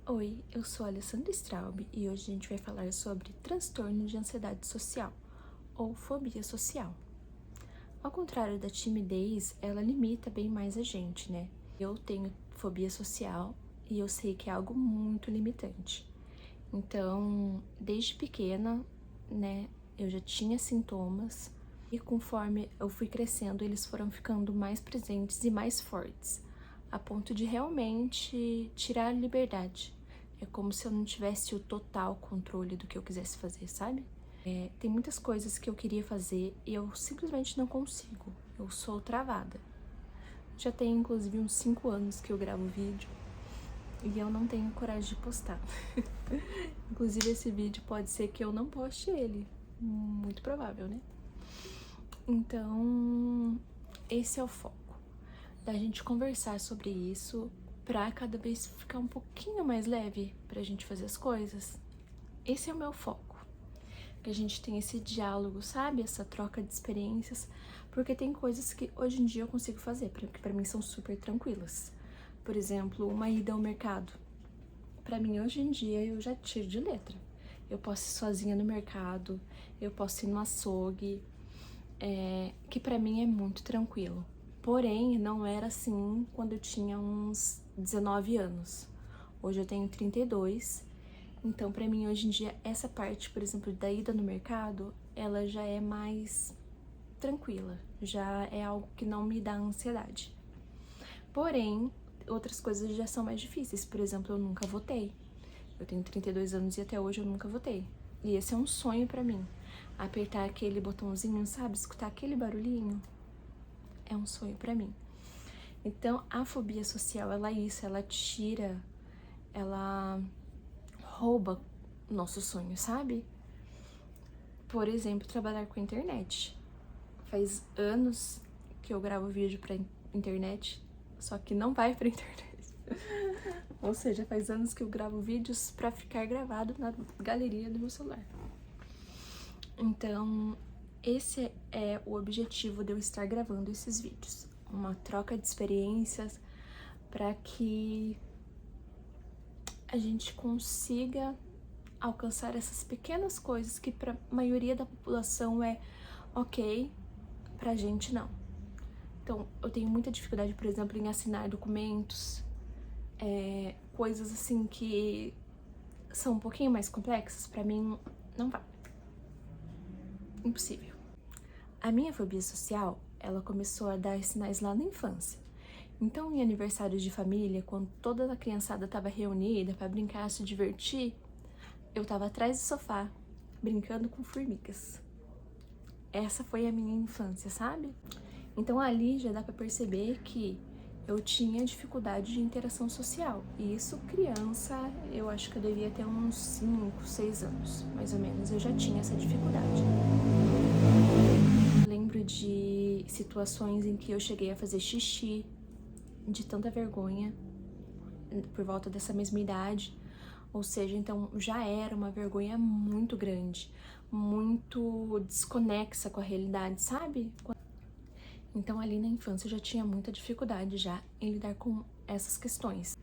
Oi, eu sou a Alessandra Straub e hoje a gente vai falar sobre transtorno de ansiedade social, ou fobia social. Ao contrário da timidez, ela limita bem mais a gente, né? Eu tenho fobia social e eu sei que é algo muito limitante. Então, desde pequena, né, eu já tinha sintomas e conforme eu fui crescendo, eles foram ficando mais presentes e mais fortes, a ponto de realmente tirar a liberdade. É como se eu não tivesse o total controle do que eu quisesse fazer, sabe? Tem muitas coisas que eu queria fazer e eu simplesmente não consigo. Eu sou travada. Já tem inclusive uns 5 anos que eu gravo vídeo e eu não tenho coragem de postar. Inclusive esse vídeo pode ser que eu não poste ele. Muito provável, né? Então, esse é o foco. Da gente conversar sobre isso pra cada vez ficar um pouquinho mais leve pra gente fazer as coisas. Esse é o meu foco. Que a gente tem esse diálogo, sabe? Essa troca de experiências. Porque tem coisas que hoje em dia eu consigo fazer, que pra mim são super tranquilas. Por exemplo, uma ida ao mercado. Pra mim, hoje em dia, eu já tiro de letra. Eu posso ir sozinha no mercado, eu posso ir no açougue, que pra mim é muito tranquilo. Porém, não era assim quando eu tinha uns 19 anos. Hoje eu tenho 32, então pra mim hoje em dia essa parte, por exemplo, da ida no mercado, ela já é mais tranquila, já é algo que não me dá ansiedade. Porém, outras coisas já são mais difíceis, por exemplo, eu nunca votei. Eu tenho 32 anos e até hoje eu nunca votei. E esse é um sonho pra mim. Apertar aquele botãozinho, sabe? Escutar aquele barulhinho. É um sonho pra mim. Então, a fobia social, ela é isso, ela tira, ela rouba o nosso sonho, sabe? Por exemplo, trabalhar com a internet. Faz anos que eu gravo vídeo pra internet, só que não vai pra internet. Ou seja, faz anos que eu gravo vídeos pra ficar gravado na galeria do meu celular. Então, esse é o objetivo de eu estar gravando esses vídeos. Uma troca de experiências para que a gente consiga alcançar essas pequenas coisas que para a maioria da população é ok, pra gente não. Então, eu tenho muita dificuldade, por exemplo, em assinar documentos, coisas assim que são um pouquinho mais complexas, pra mim não vai. Impossível. A minha fobia social, ela começou a dar sinais lá na infância. Então, em aniversários de família, quando toda a criançada estava reunida para brincar, se divertir, eu estava atrás do sofá, brincando com formigas. Essa foi a minha infância, sabe? Então ali já dá para perceber que eu tinha dificuldade de interação social. E isso criança, eu acho que eu devia ter uns 5, 6 anos, mais ou menos, eu já tinha essa dificuldade. Lembro de situações em que eu cheguei a fazer xixi de tanta vergonha por volta dessa mesma idade, ou seja, então já era uma vergonha muito grande, muito desconexa com a realidade, sabe? Então ali na infância eu já tinha muita dificuldade já em lidar com essas questões.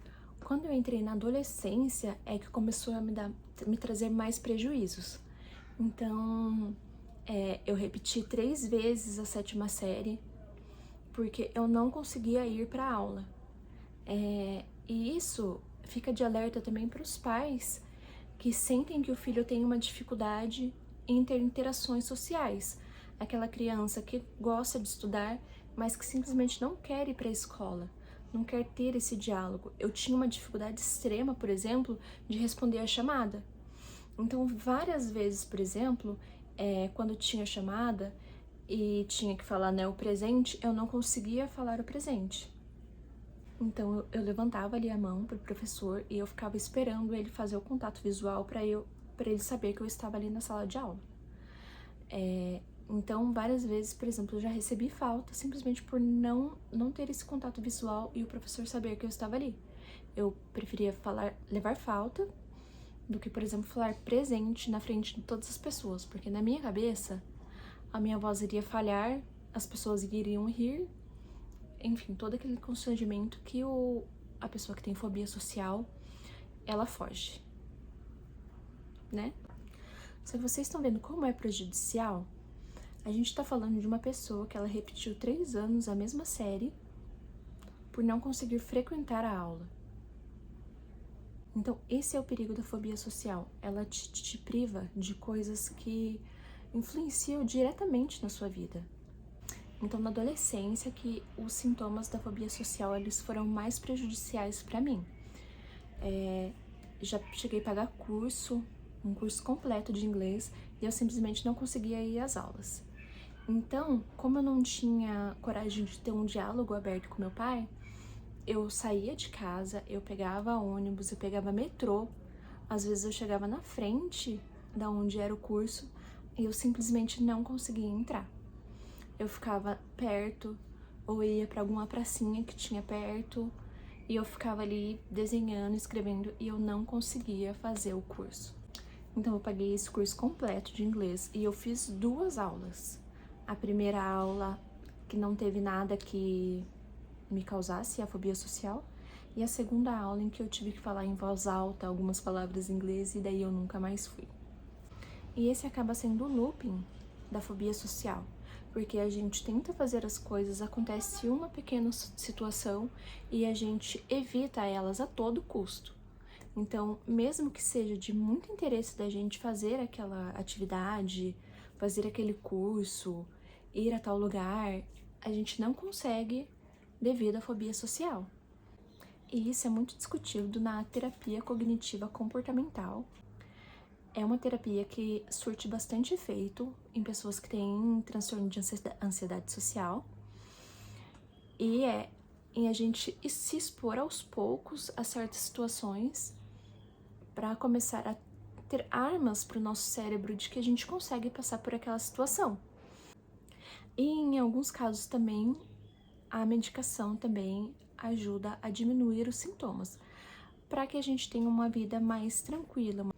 Quando eu entrei na adolescência é que começou a me trazer mais prejuízos. Então, eu repeti 3 vezes a 7ª série, porque eu não conseguia ir para aula. E isso fica de alerta também para os pais que sentem que o filho tem uma dificuldade em ter interações sociais. Aquela criança que gosta de estudar, mas que simplesmente não quer ir para a escola, não quer ter esse diálogo. Eu tinha uma dificuldade extrema, por exemplo, de responder a chamada. Então, várias vezes, por exemplo, quando tinha chamada e tinha que falar, né, o presente, eu não conseguia falar o presente. Então, eu levantava ali a mão pro professor e eu ficava esperando ele fazer o contato visual para ele saber que eu estava ali na sala de aula. Então, várias vezes, por exemplo, eu já recebi falta simplesmente por não ter esse contato visual e o professor saber que eu estava ali. Eu preferia levar falta do que, por exemplo, falar presente na frente de todas as pessoas, porque na minha cabeça a minha voz iria falhar, as pessoas iriam rir, enfim, todo aquele constrangimento que a pessoa que tem fobia social ela foge, né? Só que vocês estão vendo como é prejudicial? A gente tá falando de uma pessoa que ela repetiu 3 anos a mesma série por não conseguir frequentar a aula. Então, esse é o perigo da fobia social. Ela te priva de coisas que influenciam diretamente na sua vida. Então, na adolescência, que os sintomas da fobia social eles foram mais prejudiciais para mim. Já cheguei a pagar um curso completo de inglês, e eu simplesmente não conseguia ir às aulas. Então, como eu não tinha coragem de ter um diálogo aberto com meu pai, eu saía de casa, eu pegava ônibus, eu pegava metrô, às vezes eu chegava na frente da onde era o curso e eu simplesmente não conseguia entrar. Eu ficava perto ou ia para alguma pracinha que tinha perto e eu ficava ali desenhando, escrevendo e eu não conseguia fazer o curso. Então eu paguei esse curso completo de inglês e eu fiz 2 aulas. A primeira aula que não teve nada que me causasse a fobia social, e a segunda aula em que eu tive que falar em voz alta algumas palavras em inglês e daí eu nunca mais fui. E esse acaba sendo o looping da fobia social, porque a gente tenta fazer as coisas, acontece uma pequena situação e a gente evita elas a todo custo. Então, mesmo que seja de muito interesse da gente fazer aquela atividade, fazer aquele curso, ir a tal lugar, a gente não consegue devido à fobia social. E isso é muito discutido na terapia cognitiva comportamental. É uma terapia que surte bastante efeito em pessoas que têm transtorno de ansiedade social. E é em a gente se expor aos poucos a certas situações para começar a ter armas para o nosso cérebro de que a gente consegue passar por aquela situação. E em alguns casos também, a medicação também ajuda a diminuir os sintomas, para que a gente tenha uma vida mais tranquila.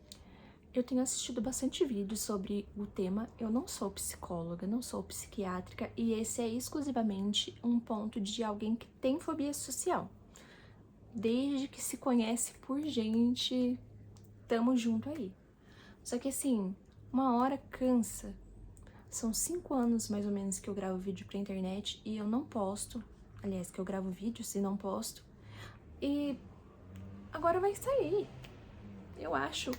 Eu tenho assistido bastante vídeos sobre o tema, eu não sou psicóloga, não sou psiquiátrica, e esse é exclusivamente um ponto de alguém que tem fobia social. Desde que se conhece por gente, tamo junto aí. Só que assim, uma hora cansa. São 5 anos mais ou menos que eu gravo vídeo pra internet e eu não posto. Aliás, que eu gravo vídeos e não posto. E agora vai sair, eu acho.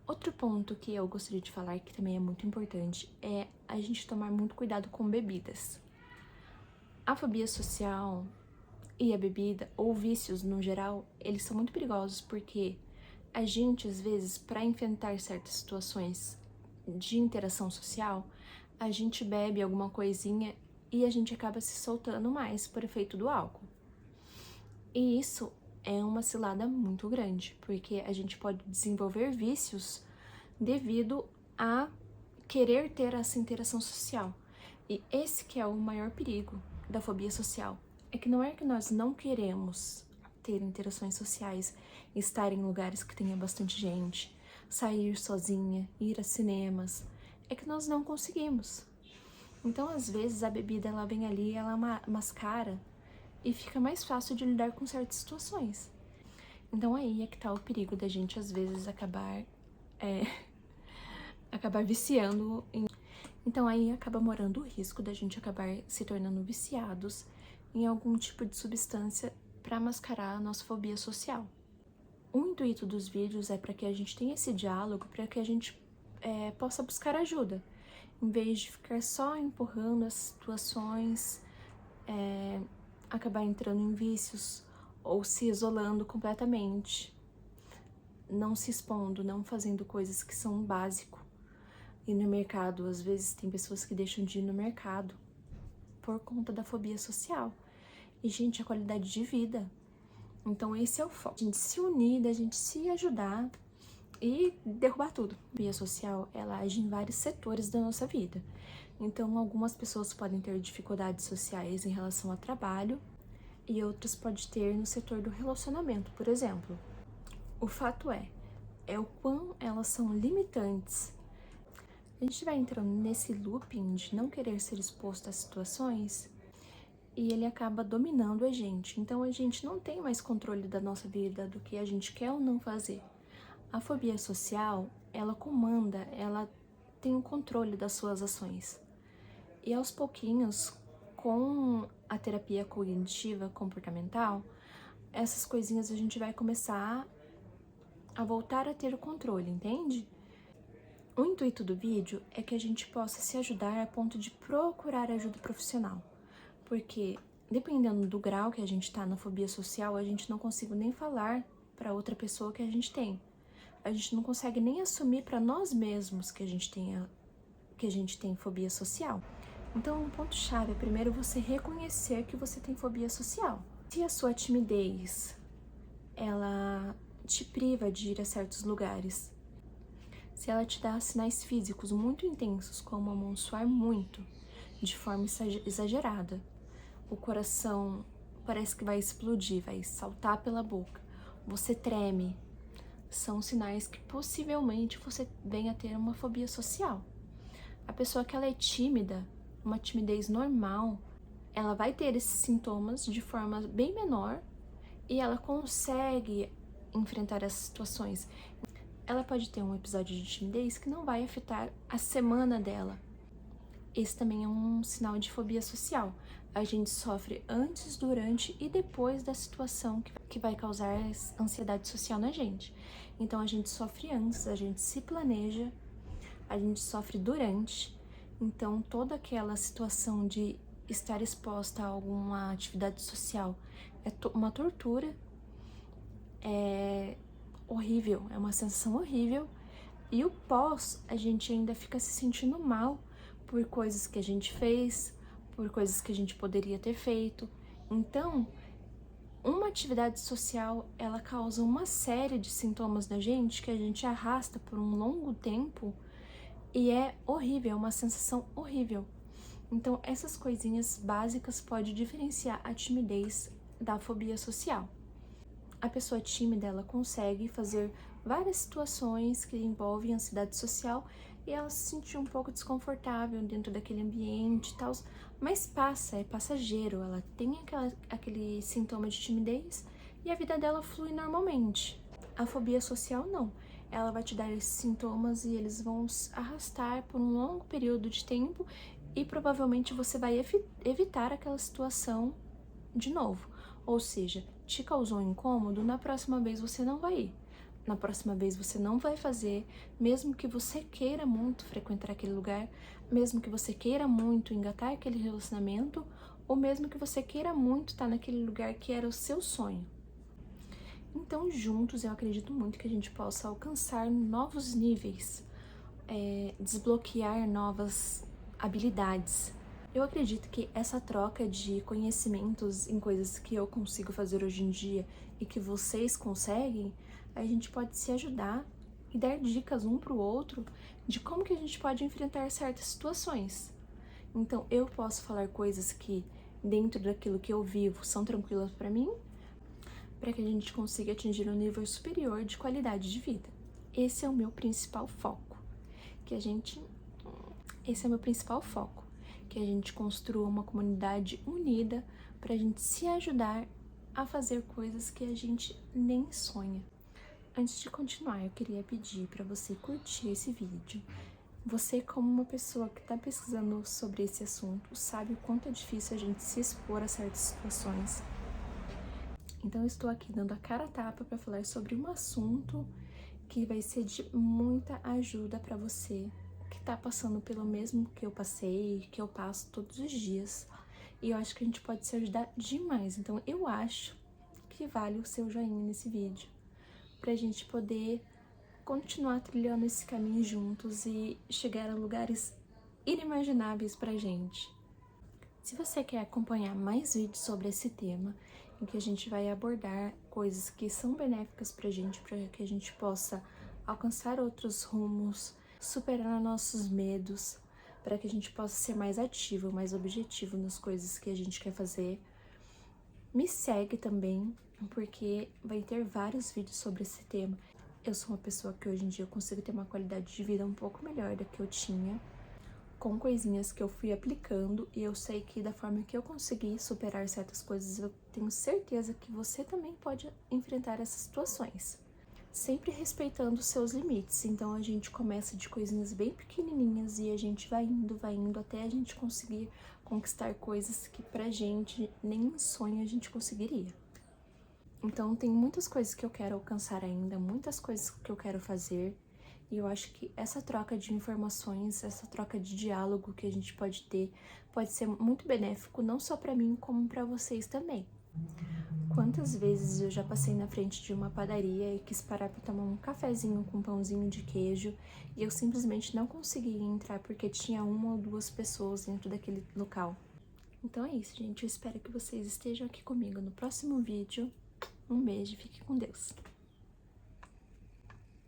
Outro ponto que eu gostaria de falar, que também é muito importante, é a gente tomar muito cuidado com bebidas. A fobia social e a bebida, ou vícios no geral, eles são muito perigosos porque a gente, às vezes, para enfrentar certas situações de interação social, a gente bebe alguma coisinha e a gente acaba se soltando mais por efeito do álcool. E isso é uma cilada muito grande, porque a gente pode desenvolver vícios devido a querer ter essa interação social. E esse que é o maior perigo da fobia social. É que não é que nós não queremos ter interações sociais, estar em lugares que tenha bastante gente, sair sozinha, ir a cinemas. É que nós não conseguimos. Então, às vezes, a bebida ela vem ali, ela mascara e fica mais fácil de lidar com certas situações. Então aí é que tá o perigo da gente às vezes acabar viciando Então aí acaba morando o risco da gente acabar se tornando viciados em algum tipo de substância para mascarar a nossa fobia social. O intuito dos vídeos é para que a gente tenha esse diálogo, para que a gente possa buscar ajuda, em vez de ficar só empurrando as situações, acabar entrando em vícios ou se isolando completamente, não se expondo, não fazendo coisas que são básicas. E no mercado, às vezes tem pessoas que deixam de ir no mercado por conta da fobia social. E, gente, a qualidade de vida. Então esse é o foco. A gente se unir, a gente se ajudar e derrubar tudo. A fobia social, ela age em vários setores da nossa vida. Então algumas pessoas podem ter dificuldades sociais em relação ao trabalho e outras podem ter no setor do relacionamento, por exemplo. O fato é o quão elas são limitantes. A gente vai entrando nesse looping de não querer ser exposto a situações e ele acaba dominando a gente. Então a gente não tem mais controle da nossa vida, do que a gente quer ou não fazer. A fobia social, ela comanda, ela tem o controle das suas ações. E aos pouquinhos, com a terapia cognitiva comportamental, essas coisinhas a gente vai começar a voltar a ter o controle, entende? O intuito do vídeo é que a gente possa se ajudar a ponto de procurar ajuda profissional, porque dependendo do grau que a gente tá na fobia social, a gente não consegue nem falar para outra pessoa que a gente tem. A gente não consegue nem assumir para nós mesmos que a gente tem fobia social. Então, um ponto-chave é primeiro você reconhecer que você tem fobia social. Se a sua timidez, ela te priva de ir a certos lugares, se ela te dá sinais físicos muito intensos, como a mão suar muito, de forma exagerada, o coração parece que vai explodir, vai saltar pela boca, você treme, são sinais que possivelmente você venha a ter uma fobia social. A pessoa que ela é tímida, uma timidez normal, ela vai ter esses sintomas de forma bem menor e ela consegue enfrentar essas situações. Ela pode ter um episódio de timidez que não vai afetar a semana dela. Esse também é um sinal de fobia social. A gente sofre antes, durante e depois da situação que vai causar ansiedade social na gente. Então a gente sofre antes, a gente se planeja, a gente sofre durante. Então toda aquela situação de estar exposta a alguma atividade social é uma tortura, é horrível, é uma sensação horrível. E o pós, a gente ainda fica se sentindo mal por coisas que a gente fez, por coisas que a gente poderia ter feito. Então, uma atividade social, ela causa uma série de sintomas na gente que a gente arrasta por um longo tempo e é horrível, é uma sensação horrível. Então, essas coisinhas básicas podem diferenciar a timidez da fobia social. A pessoa tímida, ela consegue fazer várias situações que envolvem ansiedade social e ela se sentir um pouco desconfortável dentro daquele ambiente e tal, mas passa, é passageiro, ela tem aquele sintoma de timidez e a vida dela flui normalmente. A fobia social não, ela vai te dar esses sintomas e eles vão arrastar por um longo período de tempo e provavelmente você vai evitar aquela situação de novo. Ou seja, te causou um incômodo, na próxima vez você não vai ir. Na próxima vez você não vai fazer, mesmo que você queira muito frequentar aquele lugar, mesmo que você queira muito engatar aquele relacionamento, ou mesmo que você queira muito estar naquele lugar que era o seu sonho. Então, juntos, eu acredito muito que a gente possa alcançar novos níveis, desbloquear novas habilidades. Eu acredito que essa troca de conhecimentos em coisas que eu consigo fazer hoje em dia e que vocês conseguem, a gente pode se ajudar e dar dicas um para o outro de como que a gente pode enfrentar certas situações. Então, eu posso falar coisas que, dentro daquilo que eu vivo, são tranquilas para mim, para que a gente consiga atingir um nível superior de qualidade de vida. Esse é o meu principal foco, que a gente construa uma comunidade unida para a gente se ajudar a fazer coisas que a gente nem sonha. Antes de continuar, eu queria pedir para você curtir esse vídeo. Você, como uma pessoa que está pesquisando sobre esse assunto, sabe o quanto é difícil a gente se expor a certas situações. Então, eu estou aqui dando a cara a tapa para falar sobre um assunto que vai ser de muita ajuda para você que tá passando pelo mesmo que eu passei, que eu passo todos os dias. E eu acho que a gente pode se ajudar demais. Então, eu acho que vale o seu joinha nesse vídeo, pra gente poder continuar trilhando esse caminho juntos e chegar a lugares inimagináveis pra gente. Se você quer acompanhar mais vídeos sobre esse tema, em que a gente vai abordar coisas que são benéficas pra gente, para que a gente possa alcançar outros rumos, superar nossos medos, para que a gente possa ser mais ativo, mais objetivo nas coisas que a gente quer fazer. Me segue também, porque vai ter vários vídeos sobre esse tema. Eu sou uma pessoa que hoje em dia consigo ter uma qualidade de vida um pouco melhor da que eu tinha. com coisinhas que eu fui aplicando e eu sei que da forma que eu consegui superar certas coisas, eu tenho certeza que você também pode enfrentar essas situações. Sempre respeitando os seus limites, então a gente começa de coisinhas bem pequenininhas e a gente vai indo até a gente conseguir conquistar coisas que pra gente nem em sonho a gente conseguiria. Então tem muitas coisas que eu quero alcançar ainda, muitas coisas que eu quero fazer, e eu acho que essa troca de informações, essa troca de diálogo que a gente pode ter, pode ser muito benéfico não só pra mim, como pra vocês também. Quantas vezes eu já passei na frente de uma padaria e quis parar para tomar um cafezinho com um pãozinho de queijo e eu simplesmente não conseguia entrar porque tinha uma ou duas pessoas dentro daquele local. Então é isso, gente. Eu espero que vocês estejam aqui comigo no próximo vídeo. Um beijo e fique com Deus.